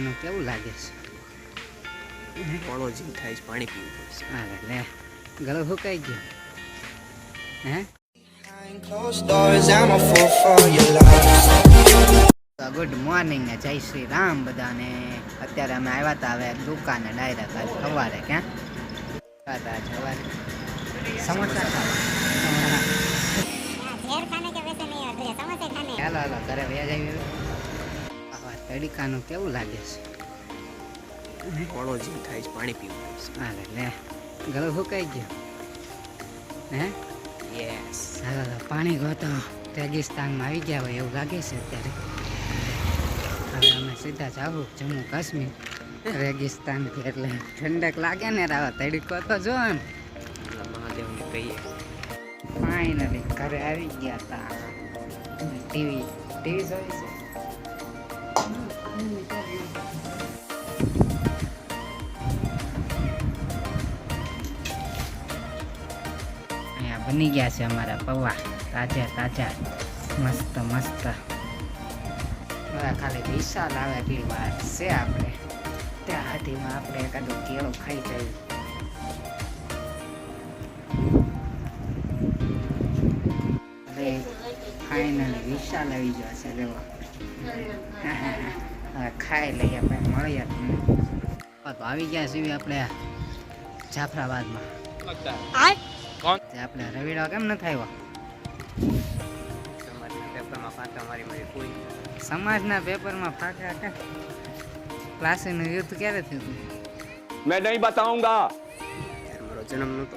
આનું કેવું લાગે છે? કોળો જીવ થાય છે, પાણી પીવું પડશે. અરે લે, ગળો સુકાઈ ગયો. હે ગુડ મોર્નિંગ ને જય શ્રી રામ બધાને. અત્યારે અમે આવ્યા હતા હવે દુકાને ડાયરેક્ટ આજ સવારે. ક્યાં હતા આજ સવારે? સમોસા ખાવા. હાલો હાલો ઘરે વ્યાજ આવી. તડીકાનું કેવું લાગે છે? કોળો જીવ થાય છે, પાણી પીવું પડશે. અરે લે, ગળો સુકાઈ ગયો. હે યસ. હાલો પાણી ગોતો. રેગિસ્તાનમાં આવી ગયા હોય એવું લાગે છે અત્યારે. હવે અમે સીધા જાવું જમ્મુ કાશ્મીર રેગિસ્તાનથી, એટલે ઠંડક લાગે ને રાવા. તડકો તો જો ને. મહાદેવને કહીએ. ફાઇનલી ઘરે આવી ગયા હતા. ટીવી જોઈ છે. અહીંયા બની ગયા છે અમારા પૌવા, તાજા તાજા, મસ્ત મસ્ત. હવે ખાલી વિશાલ આવે એટલી વાર છે. આપણે ત્યાં હાથીમાં આપણે એકાદો કેળો ખાઈ જાય. હવે ફાઇનલી વિશાલ આવી ગયો છે. લેવા હવે ખાઈ લઈએ, પછી મળીએ તમને. તો આવી ગયા છીએ આપણે જાફરાબાદમાં. આપણે રવિડા કેમ નથી આવ્યો? સમાજના પેપરમાં ફાંકા કે પ્લાસીનું યુદ્ધ ક્યારે થયું હતું? मैं नहीं बताऊंगा. યાર મારો જન્મ નહોતો.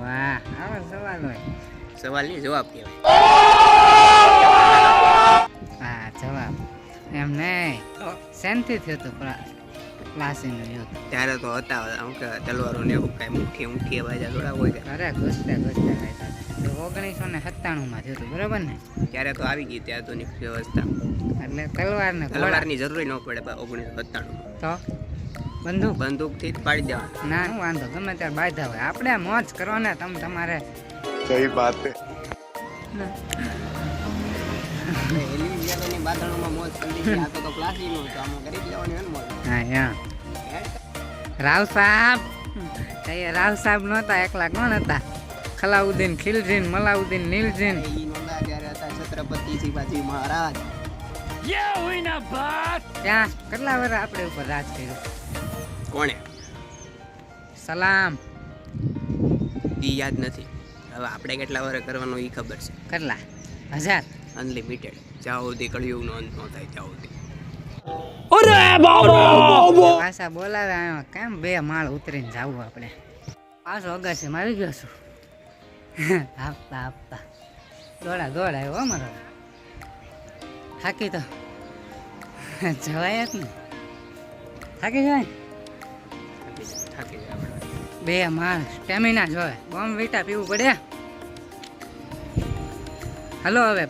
વાહ, આવો સવાલ હોય. સવાલ નહીં, જવાબ કહેવાય. હા જવાબ. એમ નહીં, શેનથી થયું હતું પ્લાસીનું યુદ્ધ? ત્યારે તો હતા શું કે તલવારો ને એવું કાંઈ મુઠ્ઠી બાજા થોડા હોય કે. અરે ઘૂસતે ખાતા. 1997માં થયું હતું, બરોબર ને? ત્યારે તો આવી ગઈ ત્યાં આધુનિક વ્યવસ્થા. એટલે તલવારને તલવારની જરૂર ન પડે 1997. તો બંદૂકથી જ પાડી દેવાનું. ના વાંધો, ગમે ત્યારે બાંધા હોય. આપણે મોજ કરો ને તમે તમારે. सही बात है. એલિયનની બાદળોમાં મોજ કરી દીધી. આ તો પ્લાસ્ટિકનો હતો, આમાં કરી જ લેવાની હોય ને મોજ. હા યા રાવ સાહેબ નહોતા, એકલા કોણ હતા? ખલાઉદ્દીન ખિલજીન, મલાઉદ્દીન નીલજીન. ઈ નોંધા જ્યારે હતા છત્રપતિ શિવાજી મહારાજ. ત્યાં કેટલા વર્ષ આપણે ઉપર રાજ કર્યું? કોણે? સલામ. ઈ યાદ નથી. હવે આપણે કેટલા વર્ષ કરવાનો ઈ ખબર છે. કેટલા? 1000? અનલિમિટેડ. જ્યાં સુધી કળિયુગનો અંત ન થાય ત્યાં સુધી. પાછા બોલાવે આવ્યો કેમ? 2 માળ ઉતરીને જાવું આપણે. પાછો અગાસીમાં આવી ગયો છું. આપતા દોડ આવ્યો અમારો. થાકી તો જવાય જ ને. થાકી જાય. થાકી જાય આપણે. 2 માળ સ્ટેમિના જોવે. બોમ્બ વીટા પીવું પડે. હલો હવે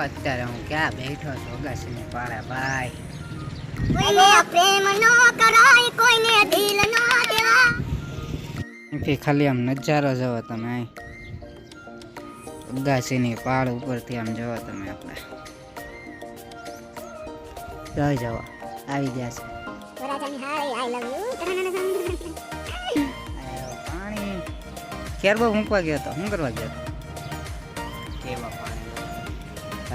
અત્યારે હું ક્યાં બેઠો છું? અગાસીની પાળે ભાઈ. ખાલી આમ નજારો જોવો તમે. અગાસીની પાળ ઉપરથી આમ જોવો તમે. આપણે જોઈ જવો આવી ગયા છે પાણી. કેરબો મૂકવા ગયો હતો? શું કરવા ગયો હતો? કેવા પાણી?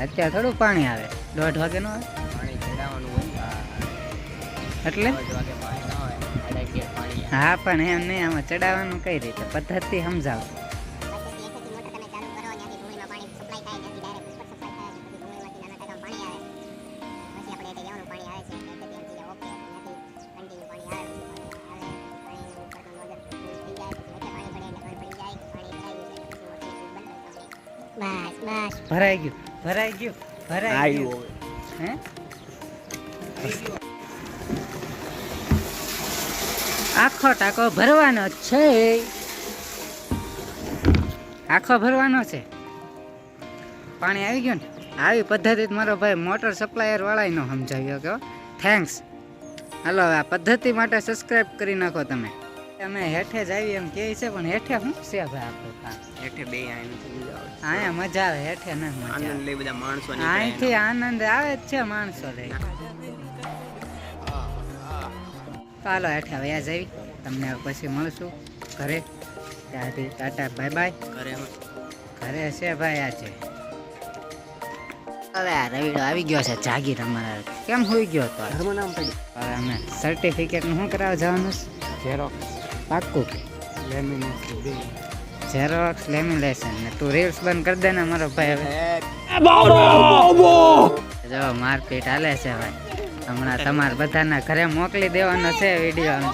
અત્યારે થોડું પાણી આવે. 1:30 વાગે નો આવે પાણી ચડાવવાનું હોય. એટલે 2 વાગે પાણી ના હોય. 11:30 પાણી. હા પણ એમ નહીં, આમાં ચડાવવાનું કઈ રીતે પદ્ધતિ સમજાવ. ભરાઈ ગયું. હે આખો ટાંકો ભરવાનો છે. પાણી આવી ગયું ને. આવી પદ્ધતિ મારો ભાઈ મોટર સપ્લાયર વાળા નો સમજાવ્યો કે થેન્ક્સ. હાલો આ પદ્ધતિ માટે સબસ્ક્રાઇબ કરી નાખો તમે. અમે હેઠે જ આવી એમ કહે છે, પણ હેઠે શું છે ભાઈ? આપણે હેઠે બે અહીંયા મજા આવે. હેઠે ન મજા આનંદ લઈ બધા માણસો અહીંથી આનંદ આવે જ છે માણસો લઈ. તો હાલો હેઠે વયા જઈ, તમને હવે પછી મળશું ઘરે. ત્યાંથી ટાટા બાય બાય. ઘરે છે ભાઈ આજે. હવે આ રવિડો આવી ગયો છે જાગીર અમારા. કેમ હોઈ ગયો તો ઘરમાં નામ પડ્યું હવે અમે સર્ટિફિકેટનું શું કરાવવા જવાનું છે? ઝેરોક્સ પાક્કું લેમિનેશન બિલ ઝેરોક્સ લેમિનેશન ને તું રીલ્સ બંધ કરી દે ને મારો ભાઈ. હવે જો મારપીટ હાલે છે ભાઈ. હમણાં તમારે બધાના ઘરે મોકલી દેવાનો છે વિડીયો.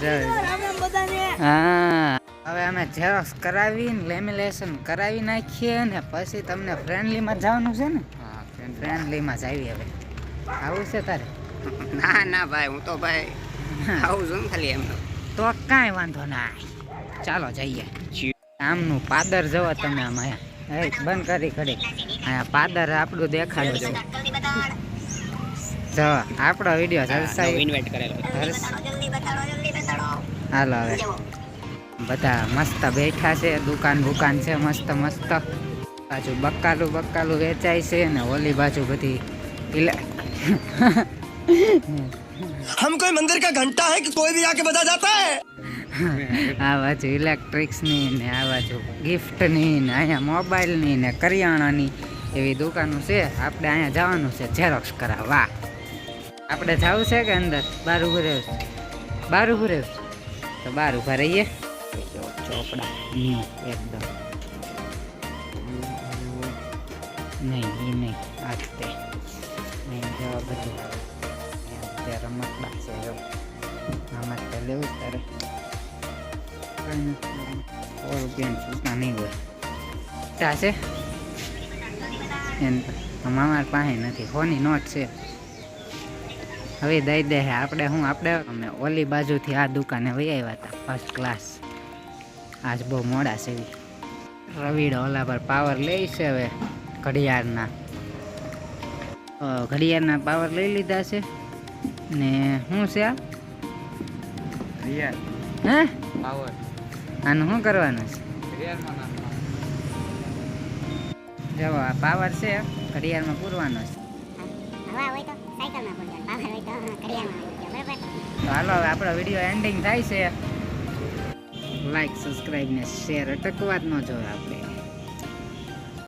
હા હવે અમે ઝેરોક્સ કરાવીને લેમિનેશન કરાવી નાખીએ ને પછી તમને ફ્રેન્ડલીમાં જવાનું છે ને? હા ફ્રેન્ડલીમાં જ આવી. હવે આવું છે તારે? ના ના ભાઈ હું તો ભાઈ આવું છું ને ખાલી એમ તો કાંઈ વાંધો ના, ચાલો જઈએ. આમનું પાદર જવો તમે આમાં. એ બંધ કરી ખડી. અહીંયા પાદર આપણું દેખાડું છે. જો આપણો વિડીયો જલસાઈ ઇન્વાઇટ કરેલો હાલો હવે બધા મસ્ત બેઠા છે. દુકાન બુકાન છે મસ્ત મસ્ત. બાજુ બક્કાલું વેચાય છે ને ઓલી બાજુ બધી हम कोई मंदिर का घंटा है कि कोई भी आके बजा जाता है. આ બાજુ ઇલેક્ટ્રિક્સની ને આ બાજુ ગિફ્ટની ને અહીંયા મોબાઈલની ને કરિયાણાની એવી દુકાનો છે. આપણે અહીંયા જવાનું છે ઝેરોક્સ કરાવવા. આપણે જવું છે કે અંદર? બહાર ઊભું રહેવું છે? બહાર ઊભું રહેવું છે તો બહાર ઊભા રહીએ. ચોપડા ન્યુ એકદમ. નહીં એ નહીં આ જ તે નહીં જવા બધું તે રમકડા છે. જો આમાં જ તે લેવું જ તારે. કંઈ નથી. 100 રૂપિયાની છૂટા નહીં હોય. ત્યાં છે અમારા પાસે નથી. 100ની નોટ છે. હવે દઈ દે આપણે. અમે ઓલી બાજુથી આ દુકાને વહી આવ્યા હતા ફર્સ્ટ ક્લાસ. આજ બહુ મોડા છે. રવિડો ઓલા પર પાવર લે છે હવે ઘડિયાળના પાવર લઈ લીધા છે ને શું છે આ? રિયલ હે પાવર આનું શું કરવાનું છે? જો આ પાવર છે ઘડિયાળમાં પૂરવાનો છે. તો હાલો હવે આપણો વિડીયો એન્ડિંગ થાય છે. લાઈક સબસ્ક્રાઈબ ને શેર અટકવા જ ન જોઈએ આપણે.